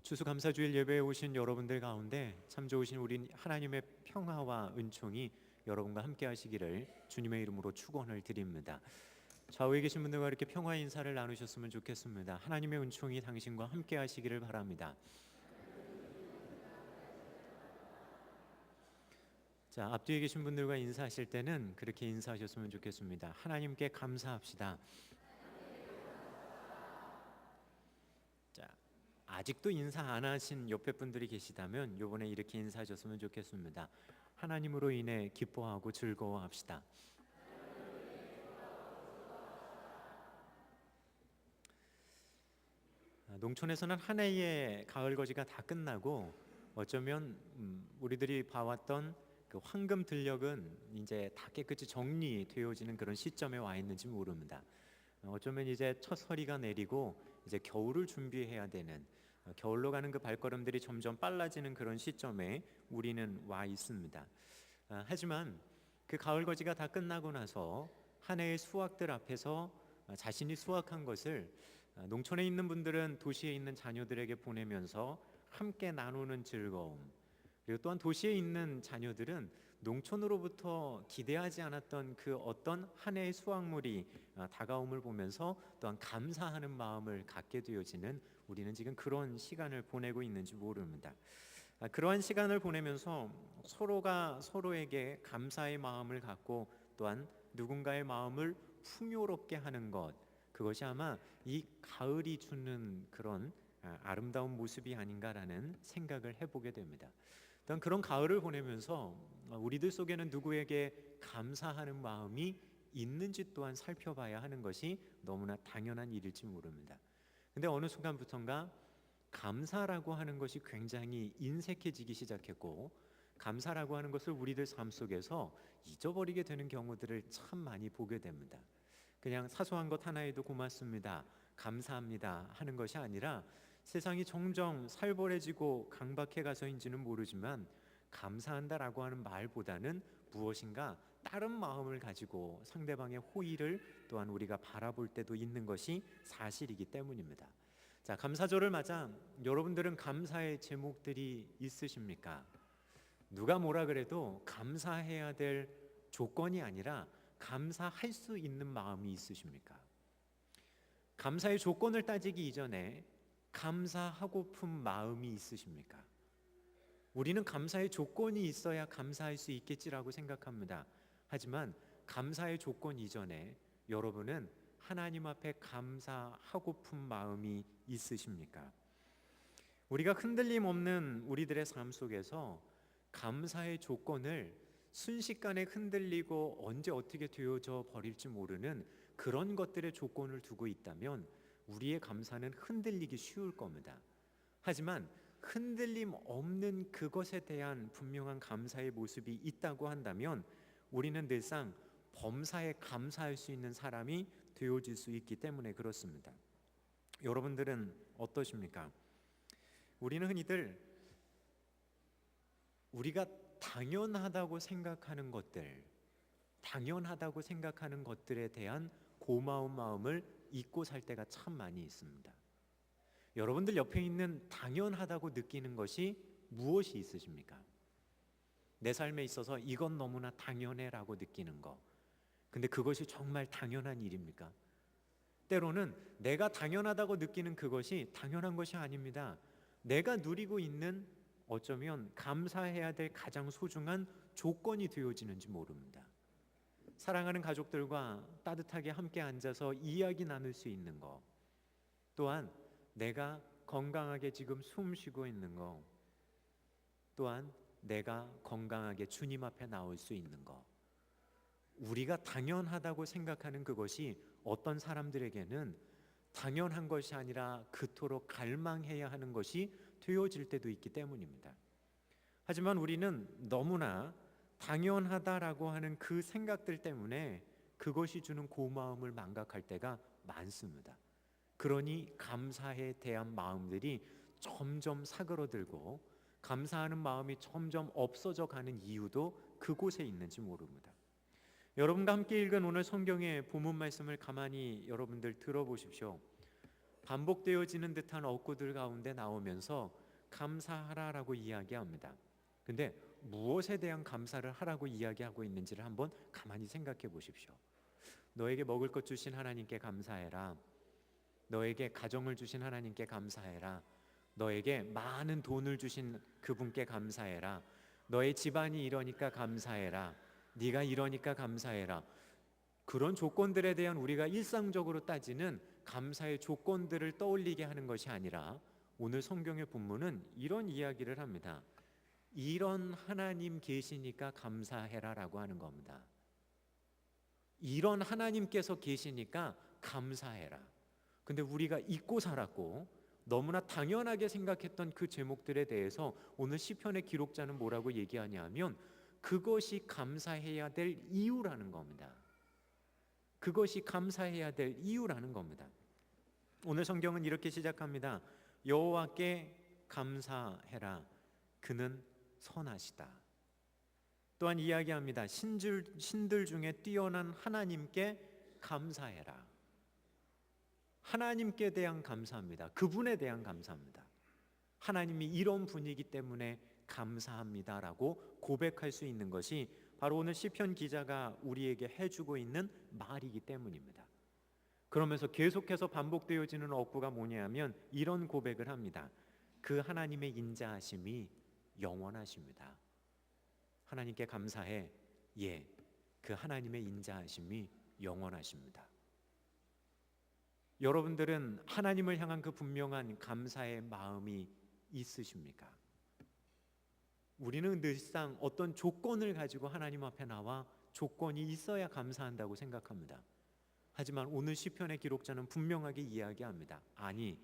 추수감사주일 예배에 오신 여러분들 가운데 참 좋으신 우리 하나님의 평화와 은총이 여러분과 함께 하시기를 주님의 이름으로 축원을 드립니다. 좌우에 계신 분들과 이렇게 평화 인사를 나누셨으면 좋겠습니다. 하나님의 은총이 당신과 함께 하시기를 바랍니다. 자, 앞뒤에 계신 분들과 인사하실 때는 그렇게 인사하셨으면 좋겠습니다. 하나님께 감사합시다. 자, 아직도 인사 안 하신 옆에 분들이 계시다면 이번에 이렇게 인사하셨으면 좋겠습니다. 하나님으로 인해 기뻐하고 즐거워합시다. 농촌에서는 한 해의 가을 거지가 다 끝나고 어쩌면 우리들이 봐왔던 그 황금 들녘은 이제 다 깨끗이 정리되어지는 그런 시점에 와 있는지 모릅니다. 어쩌면 이제 첫 서리가 내리고 이제 겨울을 준비해야 되는, 겨울로 가는 그 발걸음들이 점점 빨라지는 그런 시점에 우리는 와 있습니다. 하지만 그 가을 거지가 다 끝나고 나서 한 해의 수확들 앞에서 자신이 수확한 것을 농촌에 있는 분들은 도시에 있는 자녀들에게 보내면서 함께 나누는 즐거움, 그리고 또한 도시에 있는 자녀들은 농촌으로부터 기대하지 않았던 그 어떤 한 해의 수확물이 다가옴을 보면서 또한 감사하는 마음을 갖게 되어지는, 우리는 지금 그런 시간을 보내고 있는지 모릅니다. 그러한 시간을 보내면서 서로가 서로에게 감사의 마음을 갖고 또한 누군가의 마음을 풍요롭게 하는 것, 그것이 아마 이 가을이 주는 그런 아름다운 모습이 아닌가라는 생각을 해보게 됩니다. 또한 그런 가을을 보내면서 우리들 속에는 누구에게 감사하는 마음이 있는지 또한 살펴봐야 하는 것이 너무나 당연한 일일지 모릅니다. 근데 어느 순간부턴가 감사라고 하는 것이 굉장히 인색해지기 시작했고, 감사라고 하는 것을 우리들 삶 속에서 잊어버리게 되는 경우들을 참 많이 보게 됩니다. 그냥 사소한 것 하나에도 고맙습니다, 감사합니다 하는 것이 아니라 세상이 점점 살벌해지고 강박해 가서인지는 모르지만 감사한다라고 하는 말보다는 무엇인가 다른 마음을 가지고 상대방의 호의를 또한 우리가 바라볼 때도 있는 것이 사실이기 때문입니다. 자, 감사절을 맞아 여러분들은 감사의 제목들이 있으십니까? 누가 뭐라 그래도 감사해야 될 조건이 아니라 감사할 수 있는 마음이 있으십니까? 감사의 조건을 따지기 이전에 감사하고픈 마음이 있으십니까? 우리는 감사의 조건이 있어야 감사할 수 있겠지라고 생각합니다. 하지만 감사의 조건 이전에 여러분은 하나님 앞에 감사하고픈 마음이 있으십니까? 우리가 흔들림 없는 우리들의 삶 속에서 감사의 조건을 순식간에 흔들리고 언제 어떻게 되어져 버릴지 모르는 그런 것들의 조건을 두고 있다면 우리의 감사는 흔들리기 쉬울 겁니다. 하지만 흔들림 없는 그것에 대한 분명한 감사의 모습이 있다고 한다면 우리는 늘상 범사에 감사할 수 있는 사람이 되어질 수 있기 때문에 그렇습니다. 여러분들은 어떠십니까? 우리는 흔히들 우리가 당연하다고 생각하는 것들, 당연하다고 생각하는 것들에 대한 고마운 마음을 잊고 살 때가 참 많이 있습니다. 여러분들 옆에 있는 당연하다고 느끼는 것이 무엇이 있으십니까? 내 삶에 있어서 이건 너무나 당연해라고 느끼는 거, 근데 그것이 정말 당연한 일입니까? 때로는 내가 당연하다고 느끼는 그것이 당연한 것이 아닙니다. 내가 누리고 있는, 어쩌면 감사해야 될 가장 소중한 조건이 되어지는지 모릅니다. 사랑하는 가족들과 따뜻하게 함께 앉아서 이야기 나눌 수 있는 것, 또한 내가 건강하게 지금 숨 쉬고 있는 것, 또한 내가 건강하게 주님 앞에 나올 수 있는 것, 우리가 당연하다고 생각하는 그것이 어떤 사람들에게는 당연한 것이 아니라 그토록 갈망해야 하는 것이 되어질 때도 있기 때문입니다. 하지만 우리는 너무나 당연하다라고 하는 그 생각들 때문에 그것이 주는 고마움을 망각할 때가 많습니다. 그러니 감사에 대한 마음들이 점점 사그러들고 감사하는 마음이 점점 없어져 가는 이유도 그곳에 있는지 모릅니다. 여러분과 함께 읽은 오늘 성경의 본문 말씀을 가만히 여러분들 들어보십시오. 반복되어지는 듯한 어구들 가운데 나오면서 감사하라라고 이야기합니다. 근데 무엇에 대한 감사를 하라고 이야기하고 있는지를 한번 가만히 생각해 보십시오. 너에게 먹을 것 주신 하나님께 감사해라. 너에게 가정을 주신 하나님께 감사해라. 너에게 많은 돈을 주신 그분께 감사해라. 너의 집안이 이러니까 감사해라. 네가 이러니까 감사해라. 그런 조건들에 대한 우리가 일상적으로 따지는 감사의 조건들을 떠올리게 하는 것이 아니라 오늘 성경의 본문은 이런 이야기를 합니다. 이런 하나님 계시니까 감사해라라고 하는 겁니다. 이런 하나님께서 계시니까 감사해라. 근데 우리가 잊고 살았고 너무나 당연하게 생각했던 그 제목들에 대해서 오늘 시편의 기록자는 뭐라고 얘기하냐면 그것이 감사해야 될 이유라는 겁니다. 그것이 감사해야 될 이유라는 겁니다. 오늘 성경은 이렇게 시작합니다. 여호와께 감사해라. 그는 선하시다. 또한 이야기합니다. 신들 중에 뛰어난 하나님께 감사해라. 하나님께 대한 감사합니다. 그분에 대한 감사합니다. 하나님이 이런 분이기 때문에 감사합니다라고 고백할 수 있는 것이 바로 오늘 시편 기자가 우리에게 해주고 있는 말이기 때문입니다. 그러면서 계속해서 반복되어지는 어구가 뭐냐면 이런 고백을 합니다. 그 하나님의 인자하심이 영원하십니다. 하나님께 감사해. 예, 그 하나님의 인자하심이 영원하십니다. 여러분들은 하나님을 향한 그 분명한 감사의 마음이 있으십니까? 우리는 늘상 어떤 조건을 가지고 하나님 앞에 나와 조건이 있어야 감사한다고 생각합니다. 하지만 오늘 시편의 기록자는 분명하게 이야기합니다. 아니,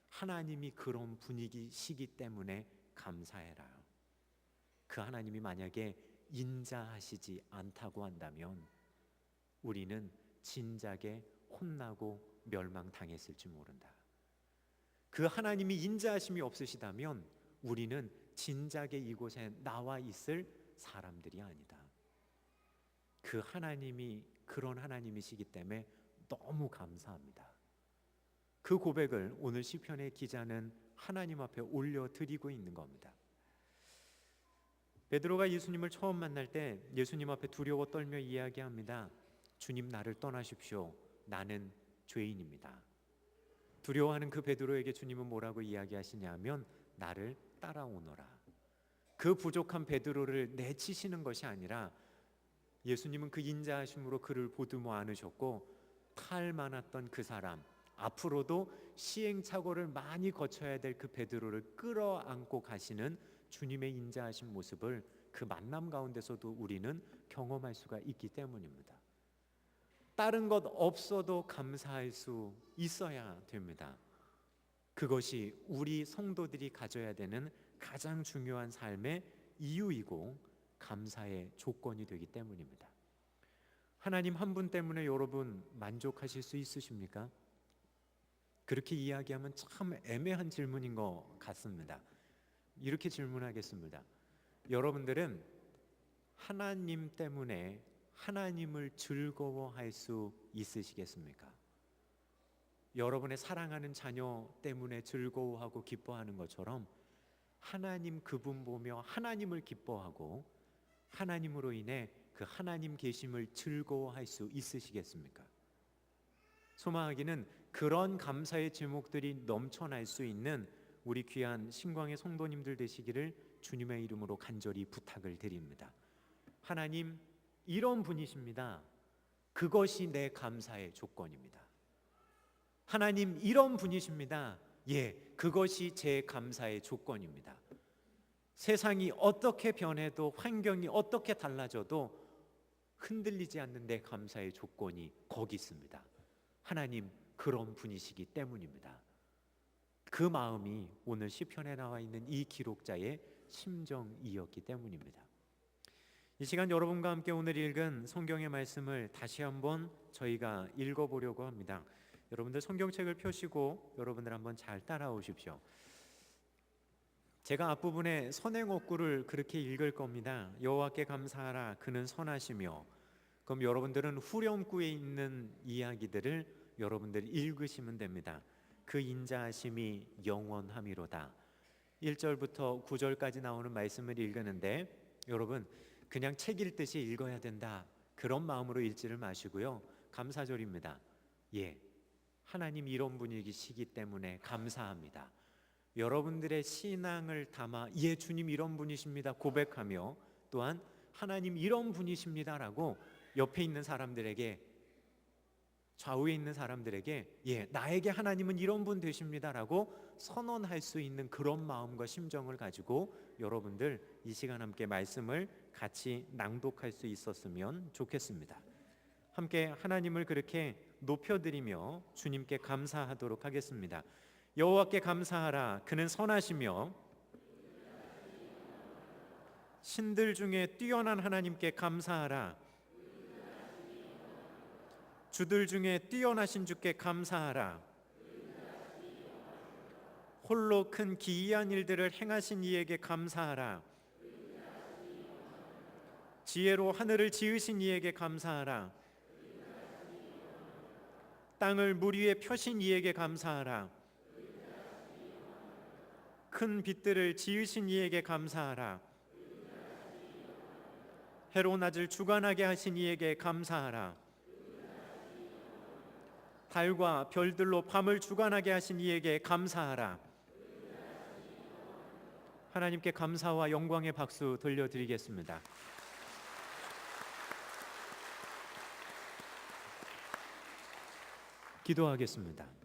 하나님이 그런 분위기시기 때문에 감사해라. 그 하나님이 만약에 인자하시지 않다고 한다면 우리는 진작에 혼나고 멸망당했을지 모른다. 그 하나님이 인자하심이 없으시다면 우리는 진작에 이곳에 나와 있을 사람들이 아니다. 그 하나님이 그런 하나님이시기 때문에 너무 감사합니다. 그 고백을 오늘 시편의 기자는 하나님 앞에 올려드리고 있는 겁니다. 베드로가 예수님을 처음 만날 때 예수님 앞에 두려워 떨며 이야기합니다. 주님, 나를 떠나십시오. 나는 죄인입니다. 두려워하는 그 베드로에게 주님은 뭐라고 이야기하시냐면 나를 따라오너라. 그 부족한 베드로를 내치시는 것이 아니라 예수님은 그 인자하심으로 그를 보듬어 안으셨고 탈 많았던 그 사람, 앞으로도 시행착오를 많이 거쳐야 될 그 베드로를 끌어안고 가시는 주님의 인자하신 모습을 그 만남 가운데서도 우리는 경험할 수가 있기 때문입니다. 다른 것 없어도 감사할 수 있어야 됩니다. 그것이 우리 성도들이 가져야 되는 가장 중요한 삶의 이유이고 감사의 조건이 되기 때문입니다. 하나님 한 분 때문에 여러분 만족하실 수 있으십니까? 그렇게 이야기하면 참 애매한 질문인 것 같습니다. 이렇게 질문하겠습니다. 여러분들은 하나님 때문에 하나님을 즐거워할 수 있으시겠습니까? 여러분의 사랑하는 자녀 때문에 즐거워하고 기뻐하는 것처럼 하나님 그분 보며 하나님을 기뻐하고 하나님으로 인해 그 하나님 계심을 즐거워할 수 있으시겠습니까? 소망하기는 그런 감사의 제목들이 넘쳐날 수 있는 우리 귀한 신광의 성도님들 되시기를 주님의 이름으로 간절히 부탁을 드립니다. 하나님, 이런 분이십니다. 그것이 내 감사의 조건입니다. 하나님, 이런 분이십니다. 예, 그것이 제 감사의 조건입니다. 세상이 어떻게 변해도 환경이 어떻게 달라져도 흔들리지 않는 내 감사의 조건이 거기 있습니다. 하나님, 그런 분이시기 때문입니다. 그 마음이 오늘 시편에 나와 있는 이 기록자의 심정이었기 때문입니다. 이 시간 여러분과 함께 오늘 읽은 성경의 말씀을 다시 한번 저희가 읽어보려고 합니다. 여러분들 성경책을 펴시고 여러분들 한번 잘 따라오십시오. 제가 앞부분에 선행어구를 그렇게 읽을 겁니다. 여호와께 감사하라, 그는 선하시며. 그럼 여러분들은 후렴구에 있는 이야기들을 여러분들이 읽으시면 됩니다. 그 인자하심이 영원함이로다. 1절부터 9절까지 나오는 말씀을 읽으는데 여러분 그냥 책 읽듯이 읽어야 된다 그런 마음으로 읽지를 마시고요. 감사절입니다. 예, 하나님 이런 분이시기 때문에 감사합니다. 여러분들의 신앙을 담아 예 주님 이런 분이십니다 고백하며 또한 하나님 이런 분이십니다라고 옆에 있는 사람들에게 좌우에 있는 사람들에게 예 나에게 하나님은 이런 분 되십니다라고 선언할 수 있는 그런 마음과 심정을 가지고 여러분들 이 시간 함께 말씀을 같이 낭독할 수 있었으면 좋겠습니다. 함께 하나님을 그렇게 높여드리며 주님께 감사하도록 하겠습니다. 여호와께 감사하라. 그는 선하시며 신들 중에 뛰어난 하나님께 감사하라. 주들 중에 뛰어나신 주께 감사하라. 홀로 큰 기이한 일들을 행하신 이에게 감사하라. 지혜로 하늘을 지으신 이에게 감사하라. 땅을 물 위에 펴신 이에게 감사하라. 큰 빛들을 지으신 이에게 감사하라. 해로 낮을 주관하게 하신 이에게 감사하라. 달과 별들로 밤을 주관하게 하신 이에게 감사하라. 하나님께 감사와 영광의 박수 돌려드리겠습니다. 기도하겠습니다.